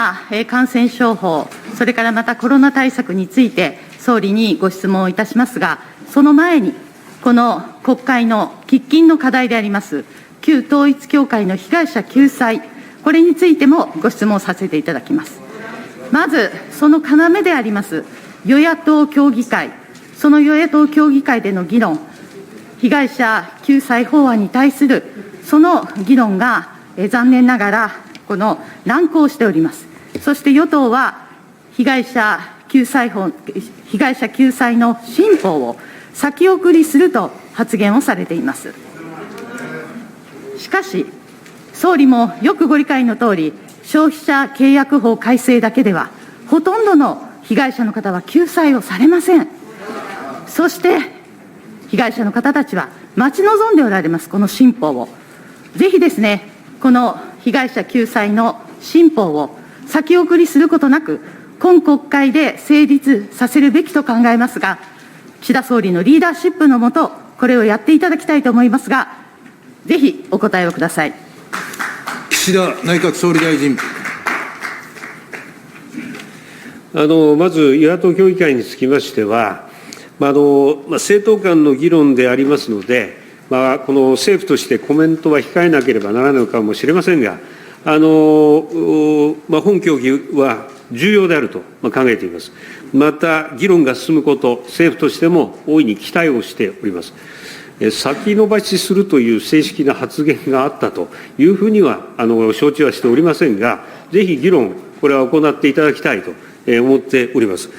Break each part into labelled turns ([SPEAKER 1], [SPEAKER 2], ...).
[SPEAKER 1] な感染症法、それからまたコロナ対策について、総理にご質問をいたしますが、その前に、この国会の喫緊の課題であります、旧統一教会の被害者救済、これについてもご質問させていただきます。まず、その要であります与野党協議会、その与野党協議会での議論、被害者救済法案に対するその議論が残念ながら難航しております。そして与党は被害者救済の新法を先送りすると発言をされています。しかし、総理もよくご理解のとおり、消費者契約法改正だけでは、ほとんどの被害者の方は救済をされません。そして、被害者の方たちは待ち望んでおられます、この新法を。ぜひですね、この被害者救済の新法を先送りすることなく、今国会で成立させるべきと考えますが、岸田総理のリーダーシップのもと、これをやっていただきたいと思いますが、ぜひお答えをください。
[SPEAKER 2] 岸田内閣総理大臣。
[SPEAKER 3] まず、与野党協議会につきましては、政党間の議論でありますので、この政府としてコメントは控えなければならないのかもしれませんが、本協議は重要であると考えています。また、議論が進むこと、政府としても大いに期待をしております。先延ばしするという正式な発言があったというふうには承知はしておりませんが、ぜひ議論、これは行っていただきたいと思っております。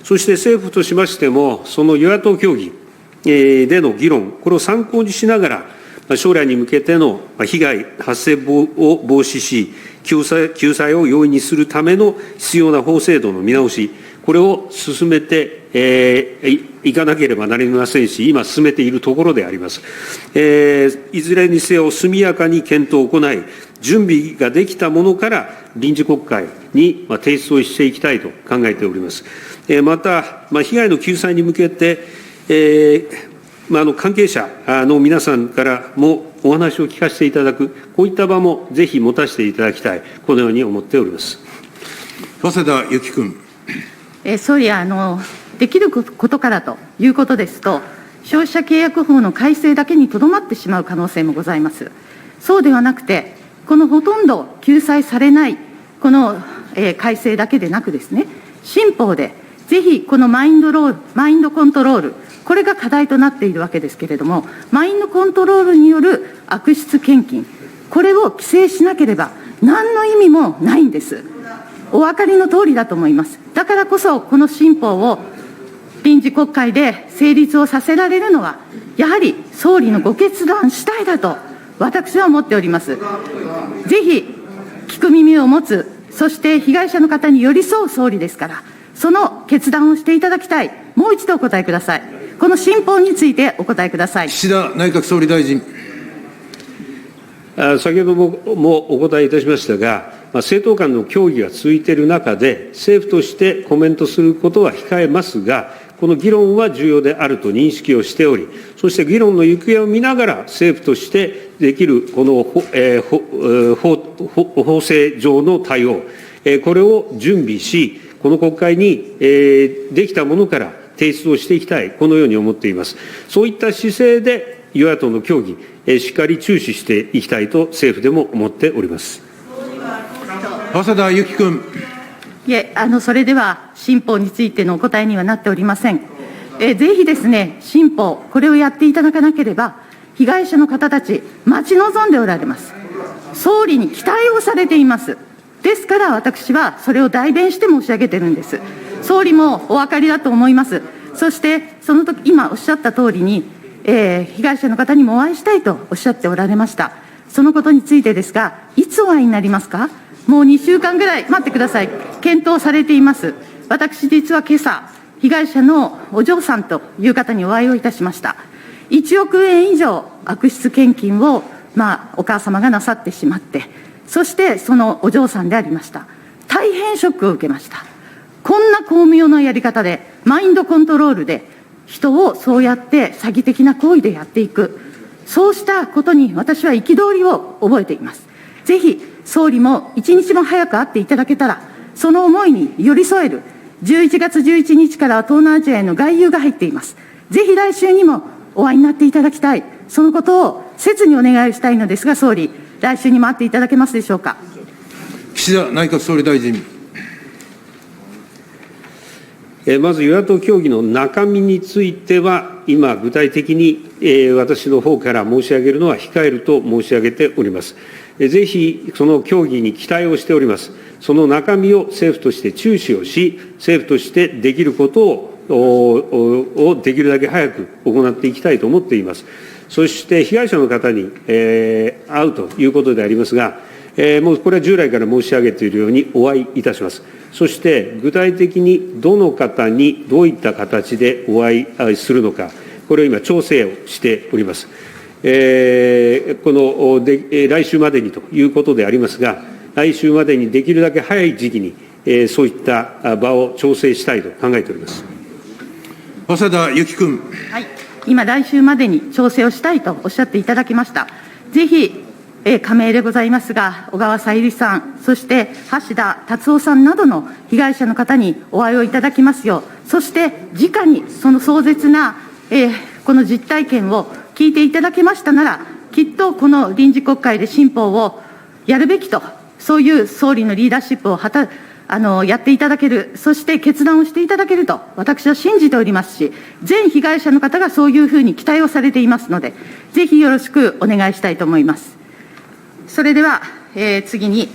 [SPEAKER 3] そして政府としましても、その与野党協議での議論、これを参考にしながら、将来に向けての被害発生を防止し、救済を容易にするための必要な法制度の見直し、これを進めていかなければなりませんし、今進めているところであります。いずれにせよ速やかに検討を行い、準備ができたものから臨時国会に提出をしていきたいと考えております。また、被害の救済に向けて、関係者の皆さんからもお話を聞かせていただく、こういった場もぜひ持たせていただきたい、このように思っております。
[SPEAKER 2] 早稲田ゆき君。
[SPEAKER 1] 総理、できることからということですと、消費者契約法の改正だけにとどまってしまう可能性もございます。そうではなくて、このほとんど救済されない、この改正だけでなくですね、新法でぜひこのマインドコントロール、これが課題となっているわけですけれども、マインドコントロールによる悪質献金、これを規制しなければ、何の意味もないんです。お分かりの通りだと思います。だからこそ、この新法を臨時国会で成立をさせられるのは、やはり総理のご決断次第だと、私は思っております。ぜひ、聞く耳を持つ、そして被害者の方に寄り添う総理ですから、その決断をしていただきたい。もう一度お答えください。この新法についてお答えください。
[SPEAKER 2] 岸田内閣総理大臣。
[SPEAKER 3] 先ほどもお答えいたしましたが、政党間の協議が続いている中で、政府としてコメントすることは控えますが、この議論は重要であると認識をしており、そして議論の行方を見ながら、政府としてできるこの法制上の対応、これを準備し、この国会にできたものから提出をしていきたい、このように思っています。そういった姿勢で、与野党の協議、しっかり注視していきたいと、政府でも思っております。
[SPEAKER 2] 早稲田ゆき君。
[SPEAKER 1] いえ、それでは新法についてのお答えにはなっておりません。ぜひですね、新法、これをやっていただかなければ、被害者の方たち、待ち望んでおられます。総理に期待をされています。ですから、私はそれを代弁して申し上げてるんです。総理もお分かりだと思います。そして、その時、今おっしゃった通りに、被害者の方にもお会いしたいとおっしゃっておられました。そのことについてですが、いつお会いになりますか？もう2週間ぐらい待ってください。検討されています。私、実は今朝、被害者のお嬢さんという方にお会いをいたしました。1億円以上悪質献金を、お母様がなさってしまって、そしてそのお嬢さんでありました。大変ショックを受けました。こんな巧妙なやり方で、マインドコントロールで、人をそうやって詐欺的な行為でやっていく、そうしたことに私は憤りを覚えています。ぜひ総理も一日も早く会っていただけたら、その思いに寄り添える、11月11日からは東南アジアへの外遊が入っています。ぜひ来週にもお会いになっていただきたい、そのことを切にお願いしたいのですが、総理、来週にも会っていただけますでしょうか。
[SPEAKER 2] 岸田内閣総理大臣。
[SPEAKER 3] まず与野党協議の中身については、今、具体的に私の方から申し上げるのは控えると申し上げております。ぜひ、その協議に期待をしております。その中身を政府として注視をし、政府としてできることをできるだけ早く行っていきたいと思っています。そして被害者の方に会うということでありますが、もうこれは従来から申し上げているようにお会いいたします。そして具体的にどの方にどういった形でお会いするのか、これを今調整をしております。来週までにということでありますが、来週までにできるだけ早い時期にそういった場を調整したいと考えております。
[SPEAKER 2] 早稲田ゆき君。
[SPEAKER 1] はい、今、来週までに調整をしたいとおっしゃっていただきました。ぜひ、加盟でございますが、小川さゆりさん、そして橋田達夫さんなどの被害者の方にお会いをいただきますよう、そして直にその壮絶な、この実体験を聞いていただけましたなら、きっとこの臨時国会で新法をやるべきと、そういう総理のリーダーシップをやっていただける、そして決断をしていただけると、私は信じておりますし、全被害者の方がそういうふうに期待をされていますので、ぜひよろしくお願いしたいと思います。それでは、次に、